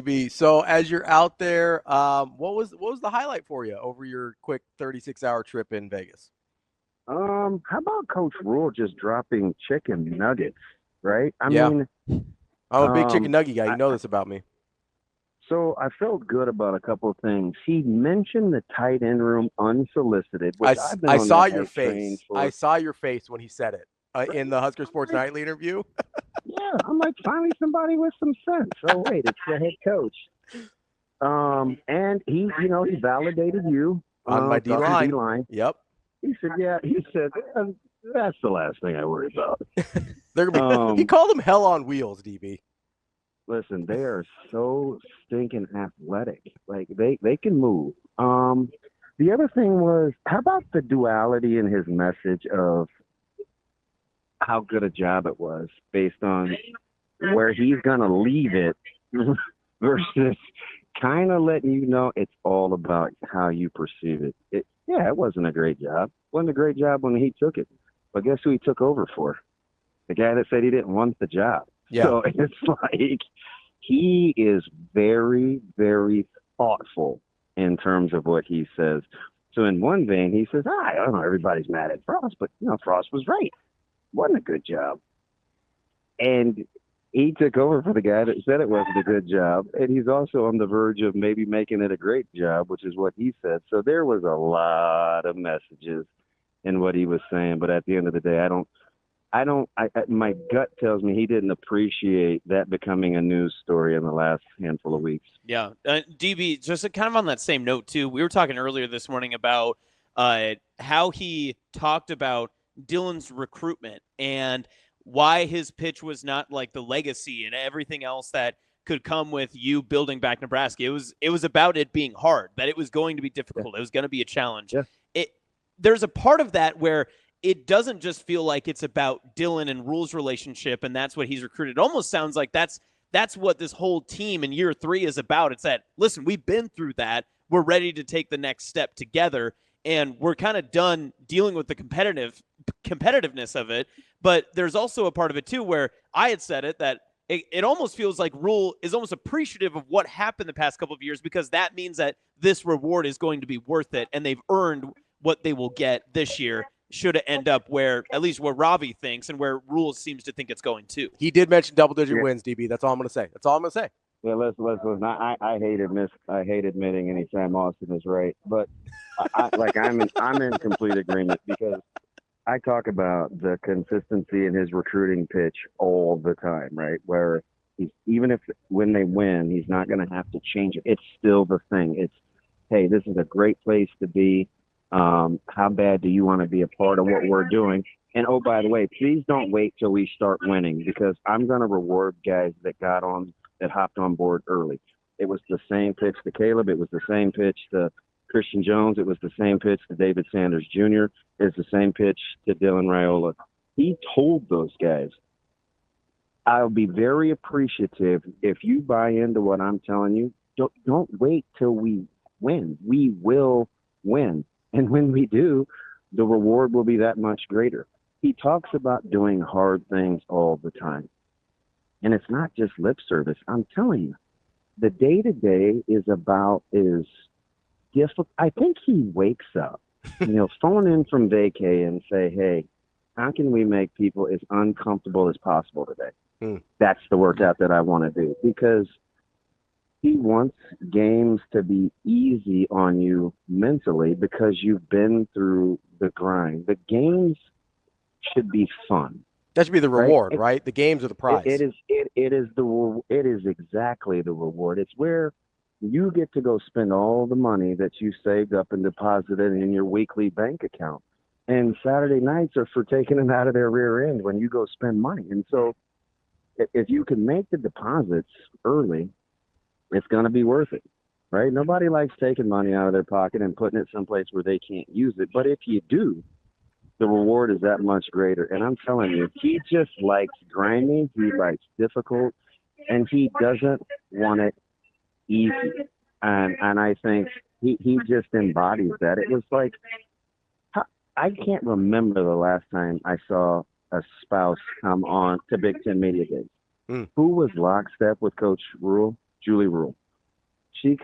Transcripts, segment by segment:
DB. So as you're out there, what was the highlight for you over your quick 36-hour trip in Vegas? How about Coach Rhule just dropping chicken nuggets, right? I Yeah, mean, I'm a big chicken um, nugget guy. I, You know this about me. so I felt good about a couple of things. He mentioned the tight end room unsolicited, which I've been I on saw that your hype train face. I for. saw your face when he said it in Right? the Husker I'm Sports like, Nightly interview. yeah, I'm like, finally somebody with some sense. Oh wait, it's the head coach. And he validated you, On my D talking D line. line. Yep. He said, yeah, he said, that's the last thing I worry about. They're gonna be. He Um, called them hell on wheels, DB. Listen, they are so stinking athletic. Like they can move. The other thing was, how about the duality in his message of how good a job it was based on where he's gonna leave it versus kind of letting you know it's all about how you perceive it. Yeah, it wasn't a great job. Wasn't a great job when he took it. But guess who he took over for? The guy that said he didn't want the job. Yeah. So it's like he is very, very thoughtful in terms of what he says. So in one vein, he says, I don't know, everybody's mad at Frost, but Frost was right. Wasn't a good job. And he took over for the guy that said it wasn't a good job. And he's also on the verge of maybe making it a great job, which is what he said. So there was a lot of messages in what he was saying. But at the end of the day, my gut tells me he didn't appreciate that becoming a news story in the last handful of weeks. Yeah. DB, just kind of on that same note, too, we were talking earlier this morning about how he talked about Dylan's recruitment and why his pitch was not like the legacy and everything else that could come with you building back Nebraska. It was about it being hard, that it was going to be difficult. Yeah. It was going to be a challenge. Yeah. There's a part of that where it doesn't just feel like it's about Dylan and Rhule's relationship and that's what he's recruited. It almost sounds like that's what this whole team in year 3 is about. It's that, listen, we've been through that. We're ready to take the next step together, and we're kind of done dealing with the competitiveness of it. But there's also a part of it, too, where I had said it, that it almost feels like Rhule is almost appreciative of what happened the past couple of years because that means that this reward is going to be worth it, and they've earned what they will get this year should it end up where, at least where Ravi thinks and where Rhule seems to think it's going to. He did mention double-digit wins, DB. That's all I'm going to say. That's all I'm going to say. Yeah, listen. I hate admitting anytime Austin is right, but I'm in complete agreement because I talk about the consistency in his recruiting pitch all the time, right? Where even if when they win, he's not going to have to change it. It's still the thing. It's, hey, this is a great place to be. How bad do you want to be a part of what we're doing? And oh, by the way, please don't wait till we start winning because I'm going to reward guys that hopped on board early. It was the same pitch to Caleb. It was the same pitch to Christian Jones. It was the same pitch to David Sanders Jr. It's the same pitch to Dylan Raiola. He told those guys, I'll be very appreciative if you buy into what I'm telling you. Don't wait till we win. We will win. And when we do, the reward will be that much greater. He talks about doing hard things all the time. And it's not just lip service. I'm telling you, the day-to-day is difficult. I think he wakes up, phone in from vacay and say, hey, how can we make people as uncomfortable as possible today? That's the workout that I want to do because he wants games to be easy on you mentally because you've been through the grind. The games should be fun. That should be the reward, right? The games are the prize. It is exactly the reward. It's where you get to go spend all the money that you saved up and deposited in your weekly bank account. And Saturday nights are for taking them out of their rear end when you go spend money. And so if you can make the deposits early, it's going to be worth it, right? Nobody likes taking money out of their pocket and putting it someplace where they can't use it. But if you do, the reward is that much greater. And I'm telling you, he just likes grinding. He likes difficult, and he doesn't want it easy. And I think he just embodies that. It was like, I can't remember the last time I saw a spouse come on to Big Ten Media Days. Who was lockstep with Coach Rhule? Julie Rhule. She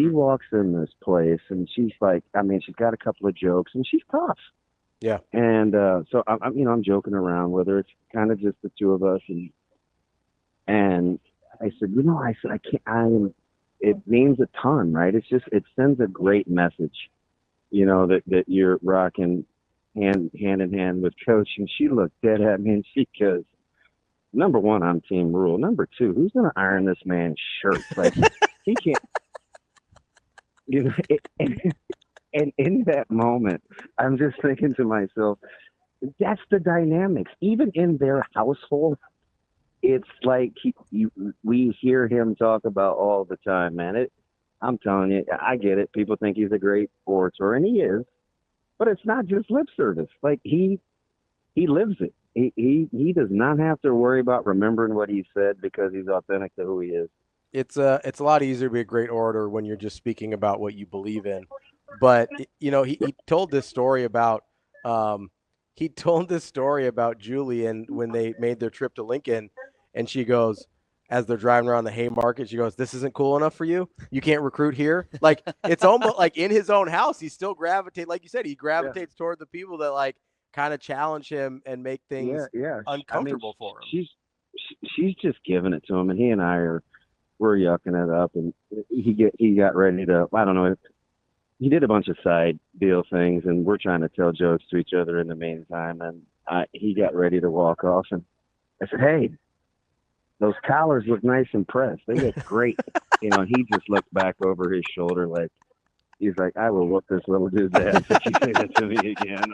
walks in this place and she's like, I mean, she's got a couple of jokes and she's tough. Yeah. And so I'm joking around with her. It's kind of just the two of us, and I said, I can't. It means a ton, right? It sends a great message, that you're rocking hand in hand with Coach. And she looked dead at me and she goes, number one, I'm Team Rhule. Number two, who's going to iron this man's shirt? Like, he can't, and in that moment, I'm just thinking to myself, that's the dynamics. Even in their household, it's like we hear him talk about all the time, man. I'm telling you, I get it. People think he's a great orator, and he is, but it's not just lip service. Like he lives it. He does not have to worry about remembering what he said because he's authentic to who he is. It's a lot easier to be a great orator when you're just speaking about what you believe in. But he told this story about Julie and when they made their trip to Lincoln, and she goes, as they're driving around the Haymarket, she goes, "This isn't cool enough for you? You can't recruit here?" Like, it's almost like in his own house, he still gravitates, like you said, he gravitates toward the people that like kind of challenge him and make things uncomfortable for him. She's just giving it to him, and he and we're yucking it up, and he got ready to, I don't know, he did a bunch of side deal things, and we're trying to tell jokes to each other in the meantime, and he got ready to walk off, and I said, "Hey, those collars look nice and pressed. They look great." He just looked back over his shoulder like, he's like, "I will whoop this little dude's ass if you say that to me again."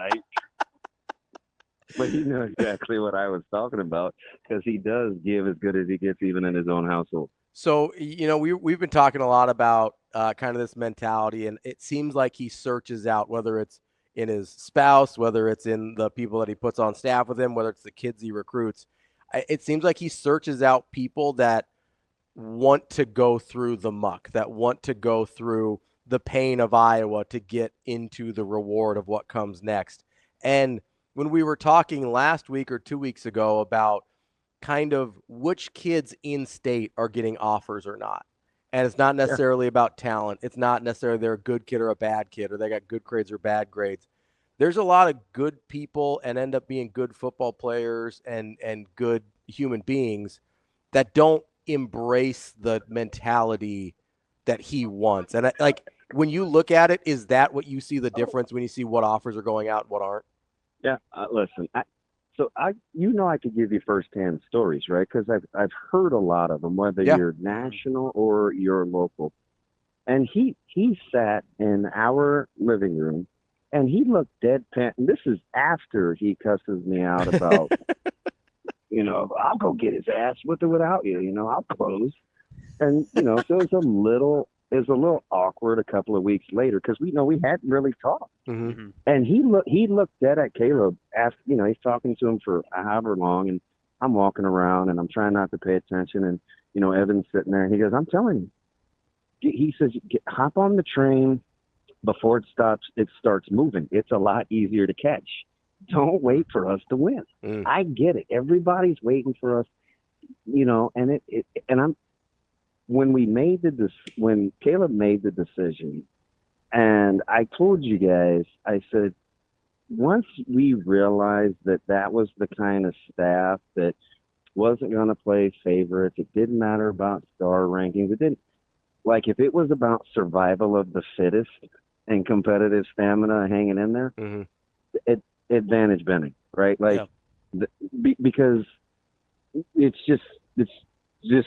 But he knew exactly what I was talking about because he does give as good as he gets even in his own household. So, we've been talking a lot about kind of this mentality, and it seems like he searches out, whether it's in his spouse, whether it's in the people that he puts on staff with him, whether it's the kids he recruits. It seems like he searches out people that want to go through the muck, that want to go through the pain of Iowa to get into the reward of what comes next. And when we were talking last week or 2 weeks ago about kind of which kids in state are getting offers or not, and it's not necessarily about talent. It's not necessarily they're a good kid or a bad kid, or they got good grades or bad grades. There's a lot of good people and end up being good football players and good human beings that don't embrace the mentality that he wants. And when you look at it, is that what you see the difference when you see what offers are going out and what aren't? Yeah, listen, I could give you firsthand stories, right? Because I've heard a lot of them, whether you're national or you're local. And he sat in our living room, and he looked deadpan. And this is after he cusses me out about, I'll go get his ass with or without you. I'll close. And so it's a little awkward a couple of weeks later because we hadn't really talked. Mm-hmm. And he looked dead at Caleb after, he's talking to him for however long, and I'm walking around and I'm trying not to pay attention, and Evan's sitting there and he goes, "I'm telling you," he says, "hop on the train before it starts moving. It's a lot easier to catch. Don't wait for us to win." I get it. Everybody's waiting for us, and when Caleb made the decision, and I told you guys, I said, once we realized that was the kind of staff that wasn't going to play favorites, it didn't matter about star rankings. It didn't, like, if it was about survival of the fittest and competitive stamina hanging in there, advantage Benning, right? Like, because it's just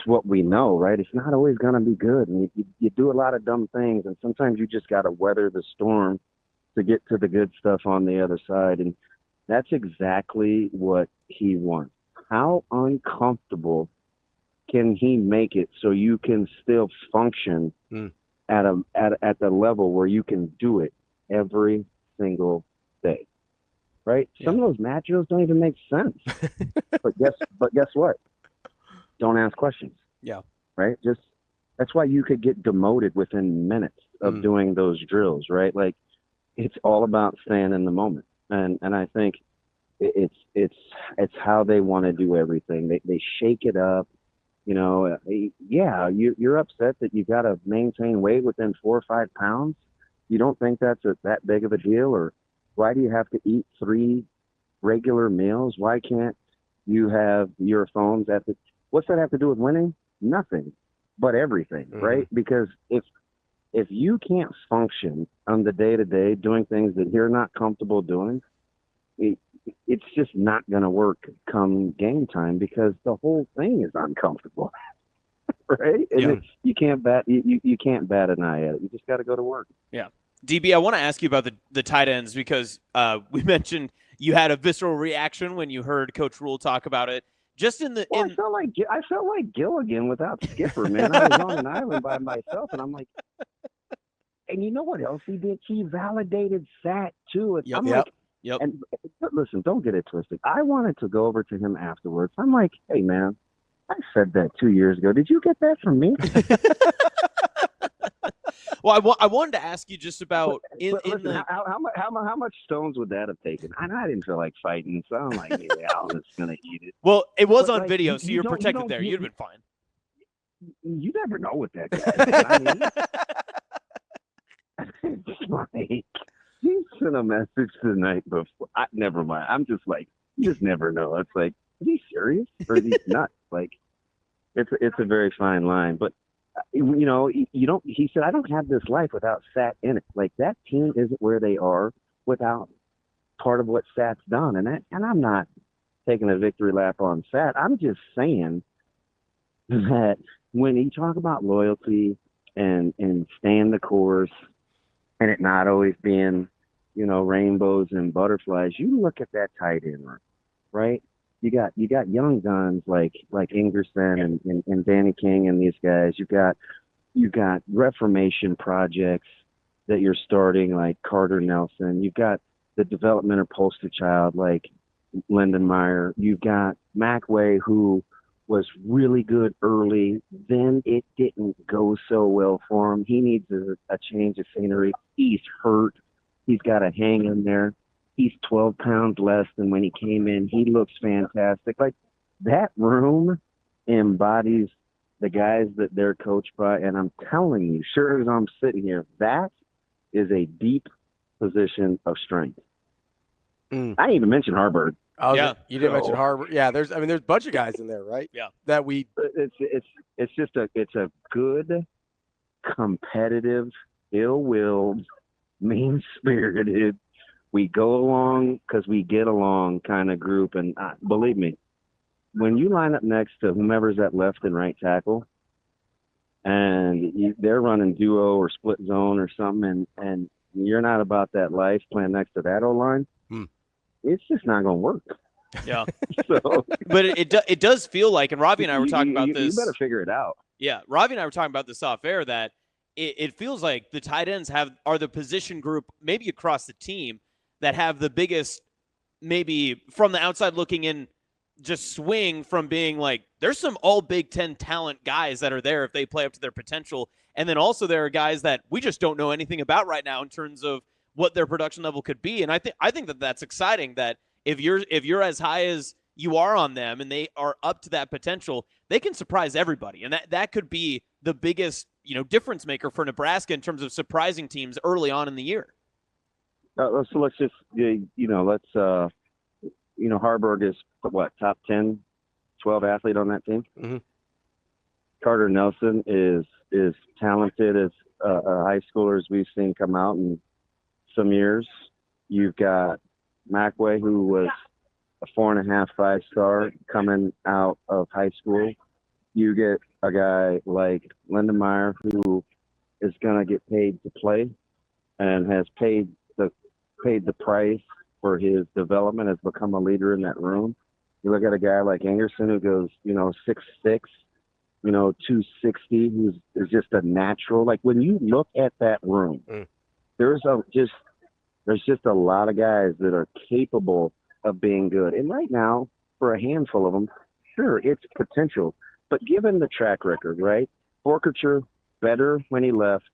what we know, right? It's not always going to be good, and you do a lot of dumb things, and sometimes you just got to weather the storm to get to the good stuff on the other side, and that's exactly what he wants. How uncomfortable can he make it so you can still function at the level where you can do it every single day, right? Some of those math drills don't even make sense, but guess what? Don't ask questions. Yeah. Right? That's why you could get demoted within minutes of doing those drills, right? Like, it's all about staying in the moment. And I think it's how they want to do everything. They shake it up. Yeah, you're upset that you got to maintain weight within 4 or 5 pounds. You don't think that's that big of a deal? Or why do you have to eat 3 regular meals? Why can't you have your phones what's that have to do with winning? Nothing, but everything, right? Because if you can't function on the day-to-day doing things that you're not comfortable doing, it's just not going to work come game time because the whole thing is uncomfortable, right? And you can't bat an eye at it. You just got to go to work. Yeah. DB, I want to ask you about the tight ends because we mentioned you had a visceral reaction when you heard Coach Rhule talk about it. Just I felt like Gilligan without Skipper, man. I was on an island by myself, and I'm like, and you know what else he did? He validated Sat too. Yep. And listen, don't get it twisted. I wanted to go over to him afterwards. I'm like, hey, man, I said that 2 years ago. Did you get that from me? Well, I wanted to ask you just about how much stones would that have taken? I didn't feel like fighting, so I'm like, yeah, I'm just gonna eat it. Well, it was on video, so you're protected there. You'd have been fine. You never know what that guy. It's like he sent a message the night before. Never mind. I'm just like, you just never know. It's like, is he serious or is he nuts? Like, it's a very fine line, but. You don't. He said, "I don't have this life without Sat in it. Like that team isn't where they are without part of what Sat's done." And I'm not taking a victory lap on Sat. I'm just saying that when you talk about loyalty and staying the course, and it not always being, rainbows and butterflies, you look at that tight end room, right? You got young guns like Ingerson and Danny King and these guys. You got reformation projects that you're starting like Carter Nelson. You've got the developmental poster child like Lindenmeyer. You've got Macway, who was really good early. Then it didn't go so well for him. He needs a change of scenery. He's hurt. He's got to hang in there. He's 12 pounds less than when he came in. He looks fantastic. Like that room embodies the guys that they're coached by. And I'm telling you, sure as I'm sitting here, that is a deep position of strength. I didn't even mention Harburg. You didn't mention Harburg. Yeah, there's a bunch of guys in there, right? Yeah. That we. It's a good, competitive, ill-willed, mean-spirited. We go along because we get along kind of group. And believe me, when you line up next to whomever's at left and right tackle and they're running duo or split zone or something and you're not about that life playing next to that O-line, it's just not going to work. Yeah. So, but it does feel like, and Ravi and I were talking about this. You better figure it out. Yeah. Ravi and I were talking about this off air that it feels like the tight ends are the position group maybe across the team that have the biggest, maybe from the outside looking in, just swing from being like, there's some all Big Ten talent guys that are there if they play up to their potential. And then also there are guys that we just don't know anything about right now in terms of what their production level could be. And I think that that's exciting that if you're as high as you are on them and they are up to that potential, they can surprise everybody. And that could be the biggest, difference maker for Nebraska in terms of surprising teams early on in the year. So let's just, Harburg is what, top 10, 12 athlete on that team. Mm-hmm. Carter Nelson is talented as high schoolers we've seen come out in some years. You've got Macway, who was a 4.5, 5-star coming out of high school. You get a guy like Lindenmeyer, who is going to get paid to play and has paid the price for his development, has become a leader in that room. You look at a guy like Ingerson, who goes, 6'6", 260, who is just a natural. Like when you look at that room, there's just a lot of guys that are capable of being good. And right now, for a handful of them, sure, it's potential. But given the track record, right? Forkerture, better when he left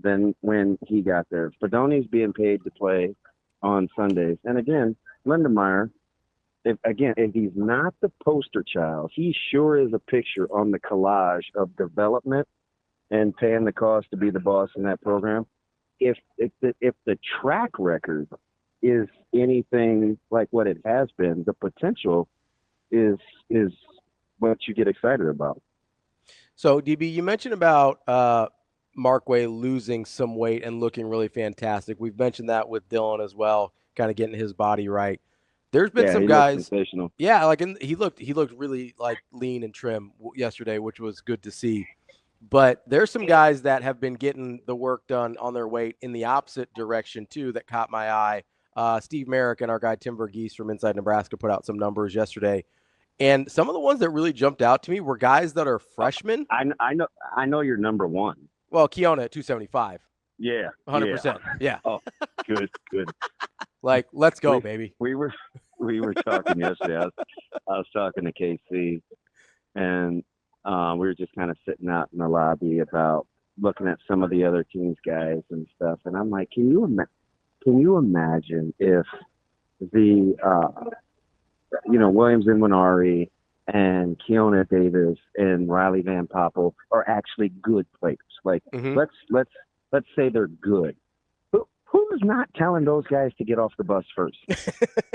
than when he got there. Fedoni's being paid to play on Sundays. And again, Lindenmeyer if he's not the poster child, he sure is a picture on the collage of development and paying the cost to be the boss in that program. If the track record is anything like what it has been, the potential is what you get excited about. So, DB, you mentioned about Markway losing some weight and looking really fantastic. We've mentioned that with Dylan as well, kind of getting his body right. There's been some he guys, looked sensational. yeah, like he looked really like lean and trim yesterday, which was good to see. But there's some guys that have been getting the work done on their weight in the opposite direction too that caught my eye. Steve Merrick and our guy Tim Verghese from Inside Nebraska put out some numbers yesterday. And some of the ones that really jumped out to me were guys that are freshmen. I know you're number one. Well, Keona at 275. Yeah. 100%. Yeah. Oh, good. Like, let's go, baby. We were talking yesterday. I was talking to KC, and we were just kind of sitting out in the lobby about looking at some of the other teams' guys and stuff. And I'm like, can you imagine if the Williams Inwinari and Keona Davis and Riley Van Poppel are actually good players? Like, let's say they're good. Who's not telling those guys to get off the bus first?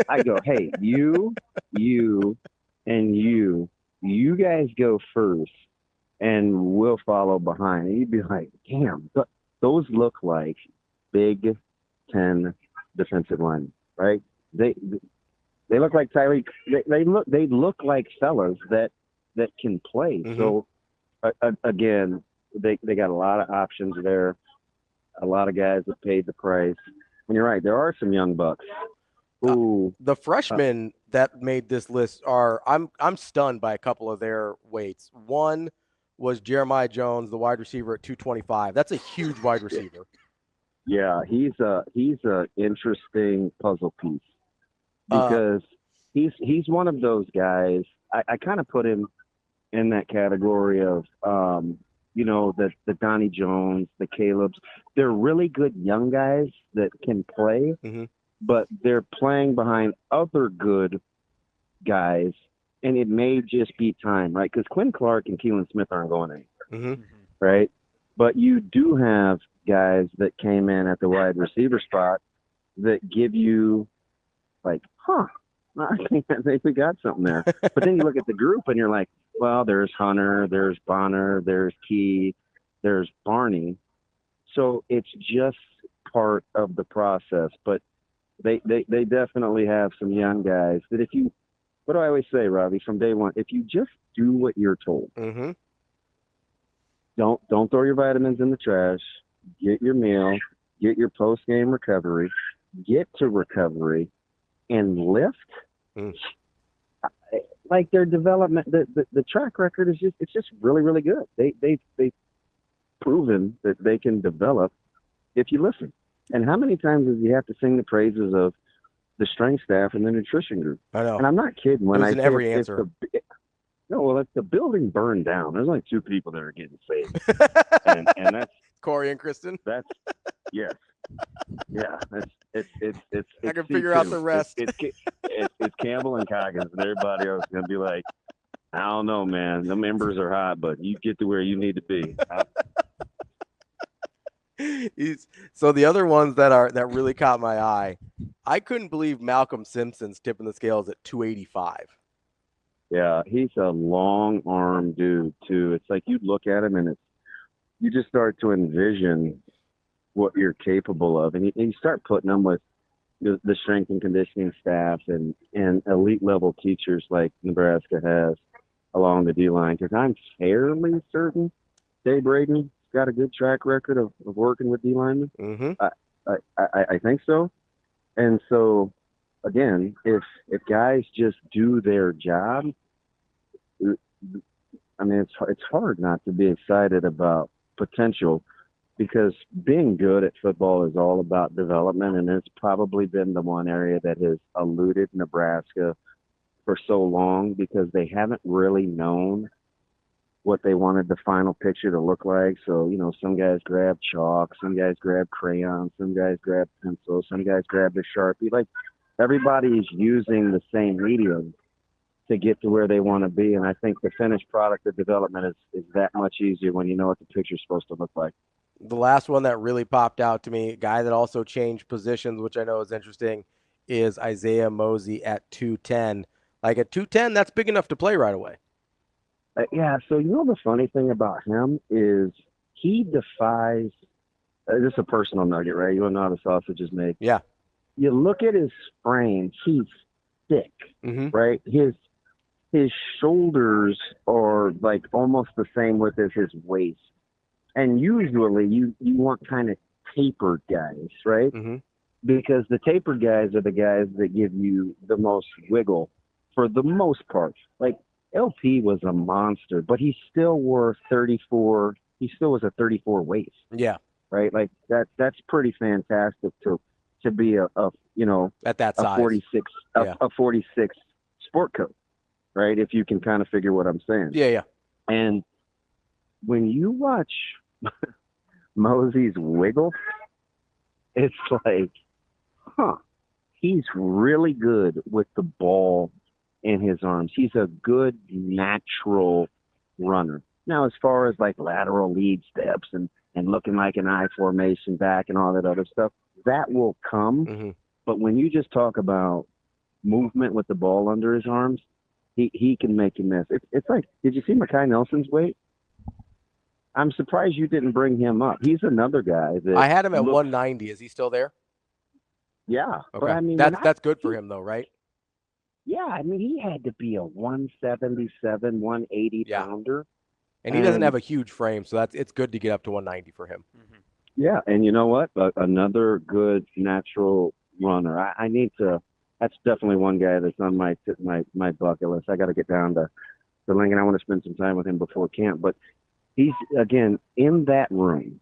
I go, hey, you guys go first, and we'll follow behind. And you'd be like, damn, those look like Big Ten defensive linemen, right? They look like Tyreek. They look like fellas that can play. Mm-hmm. So again, they got a lot of options there. A lot of guys that paid the price. And you're right, there are some young bucks who the freshmen that made this list are I'm stunned by a couple of their weights. One was Jeremiah Jones, the wide receiver at 225. That's a huge wide receiver. Yeah, he's a interesting puzzle piece because he's one of those guys. I kind of put him in that category of the Donnie Jones, the Calebs. They're really good young guys that can play, but they're playing behind other good guys, and it may just be time, right? Because Quinn Clark and Keelan Smith aren't going anywhere, right? But you do have guys that came in at the wide receiver spot that give you like, I think we got something there. But then you look at the group and you're like, well, there's Hunter, there's Bonner, there's Key, there's Barney. So it's just part of the process. But they definitely have some young guys that what do I always say, Ravi, from day one? If you just do what you're told, don't throw your vitamins in the trash, get your meal, get your post-game recovery, get to recovery, and lift. Like their development, the track record is just really, really good. They've proven that they can develop if you listen. And how many times do you have to sing the praises of the strength staff and the nutrition group? I know. And I'm not kidding when I say every answer. If the building burned down, there's only two people that are getting saved, and that's Corey and Kristen. That's yes. Yeah, it's I can figure out the rest. It's Campbell and Coggins, and everybody else is gonna be like, I don't know, man. The members are hot, but you get to where you need to be. So the other ones that really caught my eye, I couldn't believe Malcolm Simpson's tipping the scales at 285. Yeah, he's a long arm dude too. It's like you look at him and you just start to envision what you're capable of, and you start putting them with the strength and conditioning staff and elite level teachers like Nebraska has along the D line. Because I'm fairly certain Dave Braden's got a good track record of working with D linemen. I think so. And so again, if guys just do their job, I mean, it's hard not to be excited about potential. Because being good at football is all about development, and it's probably been the one area that has eluded Nebraska for so long because they haven't really known what they wanted the final picture to look like. So, some guys grab chalk, some guys grab crayons, some guys grab pencils, some guys grab the Sharpie. Like everybody is using the same medium to get to where they want to be. And I think the finished product of development is that much easier when you know what the picture's supposed to look like. The last one that really popped out to me, a guy that also changed positions, which I know is interesting, is Isaiah Mosey at 210. Like at 210, that's big enough to play right away. Yeah, so you know the funny thing about him is he defies this is a personal nugget, right? You want to know how the sausage is made? Yeah. You look at his frame, he's thick, right? His shoulders are like almost the same width as his waist. And usually you want kind of tapered guys, right? Because the tapered guys are the guys that give you the most wiggle for the most part. Like LP was a monster, but he still wore 34. He still was a 34 waist. Yeah. Right. Like that's pretty fantastic to be a at that size. 46, a 46 sport coat. Right. If you can kind of figure what I'm saying. Yeah. Yeah. And when you watch Mosey's wiggle, it's like, he's really good with the ball in his arms. He's a good natural runner. Now, as far as like lateral lead steps and looking like an I formation back and all that other stuff, that will come. But when you just talk about movement with the ball under his arms, he can make you miss. It's like, did you see Makai Nelson's weight? I'm surprised you didn't bring him up. He's another guy that I had him at 190. Is he still there? Yeah. Okay. But I mean, that's good for him though, right? Yeah, I mean, he had to be a 177, 180 pounder. And he doesn't have a huge frame, so it's good to get up to 190 for him. Yeah, and you know what? Another good natural runner. I need to. That's definitely one guy that's on my bucket list. I got to get down to Lincoln. I want to spend some time with him before camp. But he's again in that room.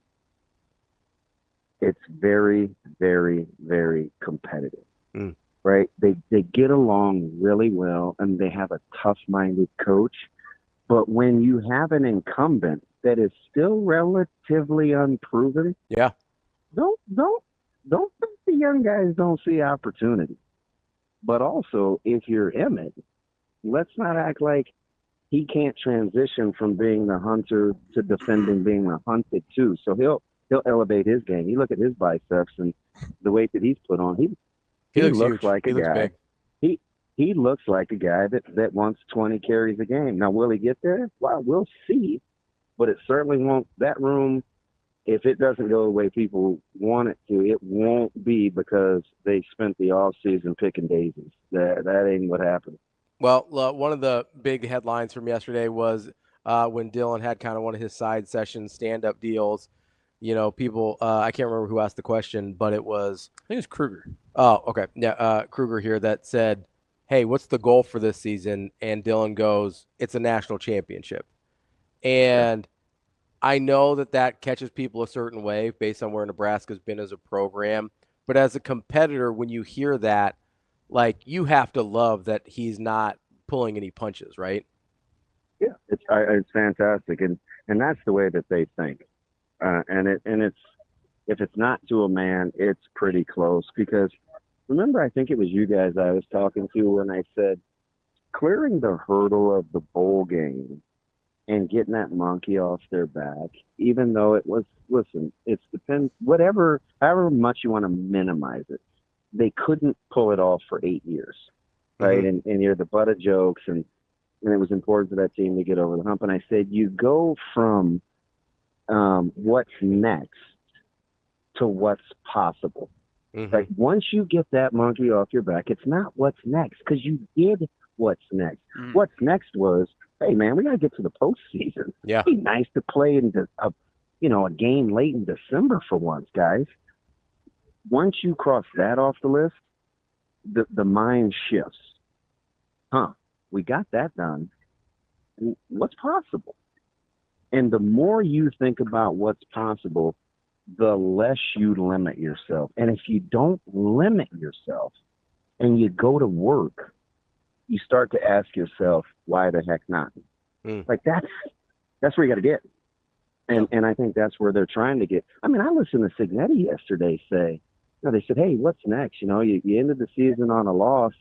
It's very, very, very competitive. Right? They get along really well, and they have a tough-minded coach. But when you have an incumbent that is still relatively unproven, don't think the young guys don't see opportunity. But also, if you're Emmett, let's not act like he can't transition from being the hunter to defending being the hunted too. So he'll elevate his game. You look at his biceps and the weight that he's put on. He looks like a guy. He looks like a guy that wants 20 carries a game. Now, will he get there? Well, we'll see. But it certainly won't. That room, if it doesn't go the way people want it to, it won't be because they spent the off season picking daisies. That ain't what happened. Well, one of the big headlines from yesterday was when Dylan had kind of one of his side session stand-up deals. You know, people, I can't remember who asked the question, but it was, I think it was Kruger. Oh, okay. Yeah, Kruger here that said, hey, what's the goal for this season? And Dylan goes, it's a national championship. And I know that catches people a certain way based on where Nebraska's been as a program. But as a competitor, when you hear that, like, you have to love that he's not pulling any punches, right? Yeah, it's fantastic. And that's the way that they think. And it's, if it's not to a man, it's pretty close because remember, I think it was you guys I was talking to when I said clearing the hurdle of the bowl game and getting that monkey off their back, even though it was, listen, it's depends, however much you want to minimize it. They couldn't pull it off for 8 years, right? And you're the butt of jokes, and it was important for that team to get over the hump. And I said, you go from what's next to what's possible. Like once you get that monkey off your back, it's not what's next because you did what's next. What's next was, hey man, we got to get to the postseason. Yeah, it'd be nice to play in a game late in December for once, guys. Once you cross that off the list, the mind shifts. We got that done. What's possible? And the more you think about what's possible, the less you limit yourself. And if you don't limit yourself and you go to work, you start to ask yourself, why the heck not? Like that's where you got to get. And I think that's where they're trying to get. I mean, I listened to Signetti yesterday say, No, they said, hey, what's next? You ended the season on a loss,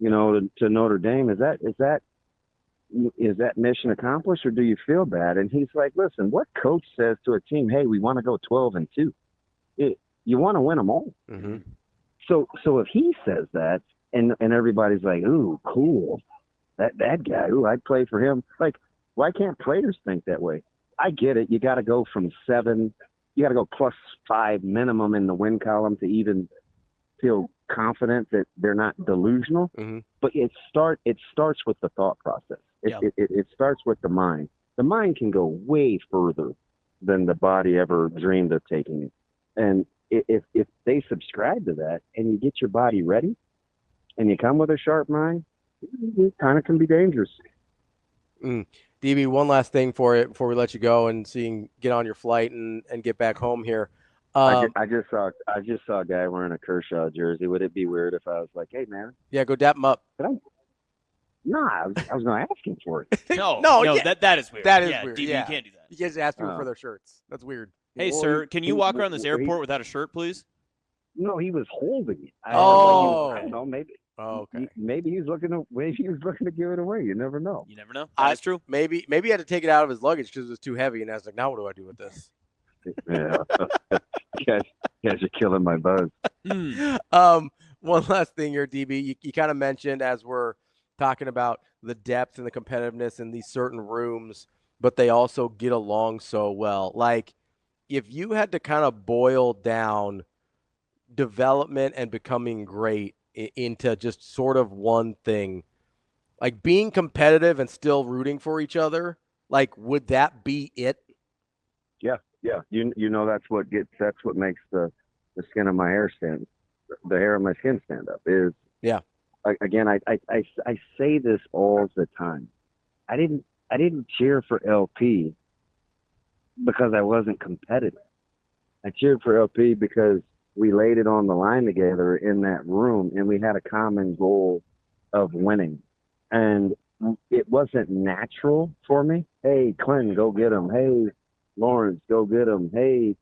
to Notre Dame. Is that mission accomplished, or do you feel bad? And he's like, listen, what coach says to a team, hey, we want to go 12-2? You want to win them all. Mm-hmm. So if he says that, and everybody's like, ooh, cool, that guy, ooh, I'd play for him. Like, why can't players think that way? I get it. You got to go from 7. You got to go +5 minimum in the win column to even feel confident that they're not delusional. Mm-hmm. But it starts with the thought process. It starts with the mind. The mind can go way further than the body ever dreamed of taking it. And if they subscribe to that, and you get your body ready, and you come with a sharp mind, it kind of can be dangerous. DB, one last thing for you before we let you go and get on your flight and get back home here. I just saw a guy wearing a Kershaw jersey. Would it be weird if I was like, "Hey, man"? Yeah, go dap him up. I was not asking for it. No, yeah. that is weird. That is weird. weird. DB, Yeah. you can't do that. You guys ask people for their shirts. That's weird. Hey, sir, can you walk around this airport without a shirt, please? No, he was holding it. I don't know, maybe. Oh, okay. Maybe he was looking to give it away. You never know. You never know. That's true. Maybe he had to take it out of his luggage because it was too heavy, and I was like, now what do I do with this? Yeah. You guys are killing my buzz. One last thing here, DB. You kind of mentioned, as we're talking about the depth and the competitiveness in these certain rooms, but they also get along so well. Like, if you had to kind of boil down development and becoming great into just sort of one thing, like being competitive and still rooting for each other, like, would that be it? Yeah. That's what makes the skin of my hair stand, the hair of my skin stand up. Is again, I say this all the time. I didn't cheer for LP because I wasn't competitive. I cheered for LP because we laid it on the line together in that room, and we had a common goal of winning. And it wasn't natural for me. Hey, Clinton, go get him. Hey, Lawrence, go get him. Hey,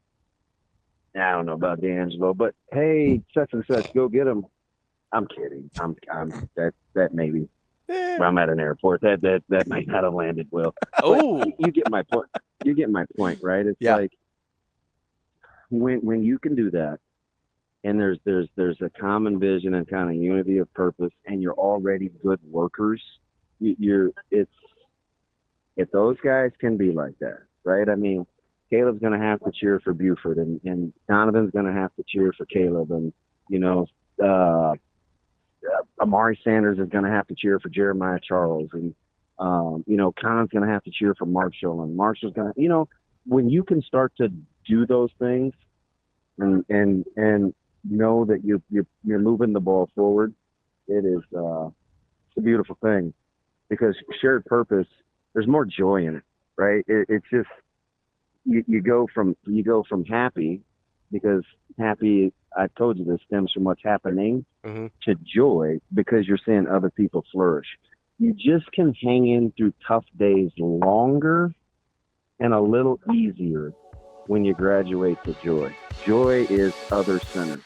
I don't know about D'Angelo, but hey, such and such, go get him. I'm kidding. I'm that maybe. I'm at an airport. That might not have landed well. Oh, you get my point. You get my point, right? It's like when you can do that, and there's a common vision and kind of unity of purpose, and you're already good workers. If those guys can be like that, right? I mean, Caleb's going to have to cheer for Buford, and Donovan's going to have to cheer for Caleb, and Amari Sanders is going to have to cheer for Jeremiah Charles, and Connor's going to have to cheer for Marshall, and Marshall's going to, when you can start to do those things, and know that you're moving the ball forward, it's a beautiful thing, because shared purpose, there's more joy in it, right? It's just you go from happy, because happy, I told you this, stems from what's happening, to joy because you're seeing other people flourish. You just can hang in through tough days longer and a little easier when you graduate to joy. Joy is other-centered.